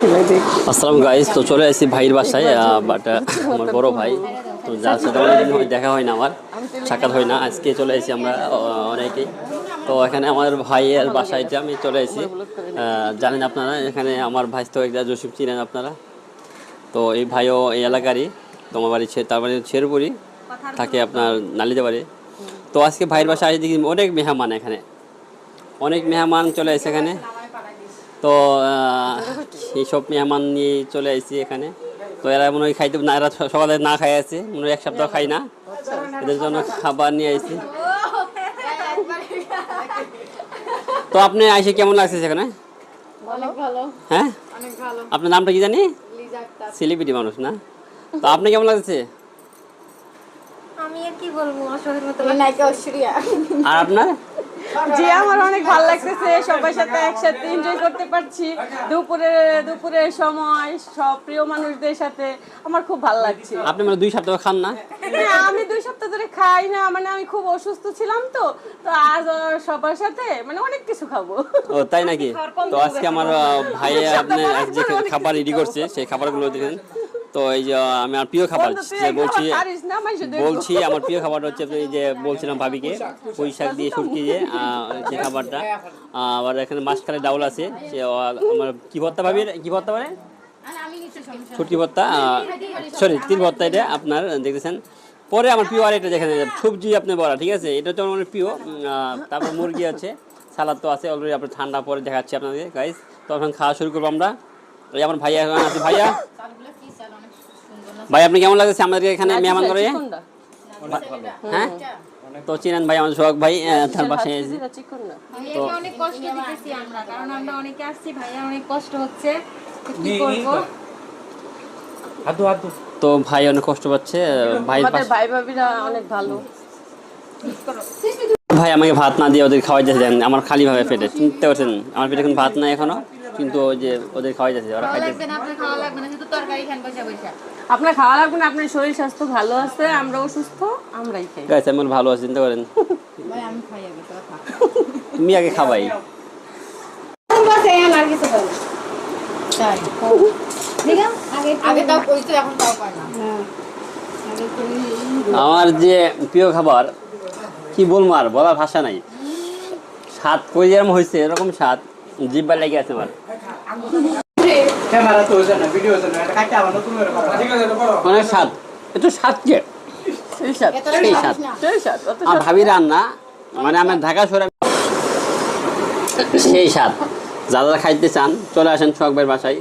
আসসালামু গাইস, তো চলে আসছি ভাইয়ের বাসায়। বাট আমার বড় ভাই, তো যার সাথে অনেকদিন দেখা হয় না, আমার সাক্ষাৎ হয় না। আজকে চলে এসেছি আমরা অনেকেই। তো এখানে আমার ভাইয়ের বাসায় আমি চলে এসেছি। জানেন আপনারা, এখানে আমার ভাই তো একটা জসিম চিনেন আপনারা। তো এই ভাইও এই এলাকারই। তো আমার বাড়ি তার বাড়ি শেরপুরি, থাকে আপনার নালিতে বাড়ি। তো আজকে ভাইয়ের বাসায় দেখি অনেক মেহমান, এখানে অনেক মেহমান চলে এসেছে এখানে। তো এইসব মেহমান নিয়ে চলে আসছি এখানে। তো এরা মনে হয় খাইতে না, এরা সকালে না খাই আছে, মনে হয় এক সপ্তাহ খাই না। এদের জন্য খাবার নিয়ে আসছি। তো আপনি আইসে কেমন লাগছে সেখানে? হ্যাঁ, আপনার নামটা কি জানি? সেলিব্রিটি মানুষ না? তো আপনি কেমন লাগছে? আমি আর কি বলবো, অসহায়ের মতো আর আপনার? জি, আমার অনেক ভালো লাগতেছে, সবার সাথে একসাথে এনজয় করতে পারছি। দুপুরের সময় সব প্রিয় মানুষদের সাথে আমার খুব ভালো লাগছে। আপনি মানে 2 সপ্তাহ খান না? হ্যাঁ, আমি 2 সপ্তাহ ধরে খাই না, মানে আমি খুব অসুস্থ ছিলাম। তো আজ সবার সাথে মানে অনেক কিছু খাবো। ও তাই নাকি? তো আজকে আমার ভাই আপনি যে খাবার রেডি করছে, সেই খাবারগুলো দেখেন। তো এই যে আমার প্রিয় খাবার যে বলছি আমার প্রিয় খাবারটা হচ্ছে, আপনি যে বলছিলাম ভাবিকে, পুঁই শাক দিয়ে শুটকি দিয়ে যে খাবারটা। আবার এখানে মাসকালের ডাউল আছে, সে আমার কি ভর্তা ভাবি, কি ভর্তা মানে শুটকি ভর্তা, সরি তিল ভর্তা, এটা আপনার দেখতেছেন। পরে আমার প্রিয় আরেকটা দেখেন, সবজি আপনি বলা, ঠিক আছে, এটা হচ্ছে আমার প্রিয়। তারপর মুরগি আছে, সালাদ তো আছে অলরেডি, আপনার ঠান্ডা পরে দেখাচ্ছি আপনাদের গাইস। তো এখন খাওয়া শুরু করবো আমরা। এই আমার ভাইয়া এখন আছে। ভাইয়া, ভাই আপনি কেমন লাগছে আমাদের এখানে মেহমান করে? হ্যাঁ, তো চিনেন ভাই আমার সোহাগ ভাই, তার বাসায় এসেছি। তো অনেক কষ্ট দিতেছি আমরা, কারণ আমরা অনেকে আসছি, ভাইয়া অনেক কষ্ট হচ্ছে, কি করব। তো ভাই অনেক কষ্ট পাচ্ছে। ভাই ভাবিরা অনেক ভালো। ভাই আমাকে ভাত না দিয়ে ওদের খাওয়াই যাচ্ছে, আমার খালি ভাবে পেটে, চিনতে পারছেন আমার পেটে এখন ভাত নাই এখনো, কিন্তু ওই যে ওদের খাওয়াই যাচ্ছে, ওরা খাইতেছে। আপনার খাওয়া লাগবে না, আপনার শরীর স্বাস্থ্য ভালো আছে, আমরাও সুস্থ, আমরাই খাই। গাইস আমি ভালো আছি, চিন্তা করেন। তুমি আগে খাবাই। আমার যে প্রিয় খাবার কি বলবো, আর বলার ভাষা নাই। স্বাদ কই যেরকম হয়েছে, এরকম স্বাদ জিহ্বা লেগে আছে আমার। অনেক স্বাদ, একটু স্বাদ কে সেই স্বাদ আমার ভাবি রান্না, মানে আমার ঢাকা শহরে সেই স্বাদ। যারা খাইতে চান চলে আসেন সোহাগ ভাইয়ের বাসায়।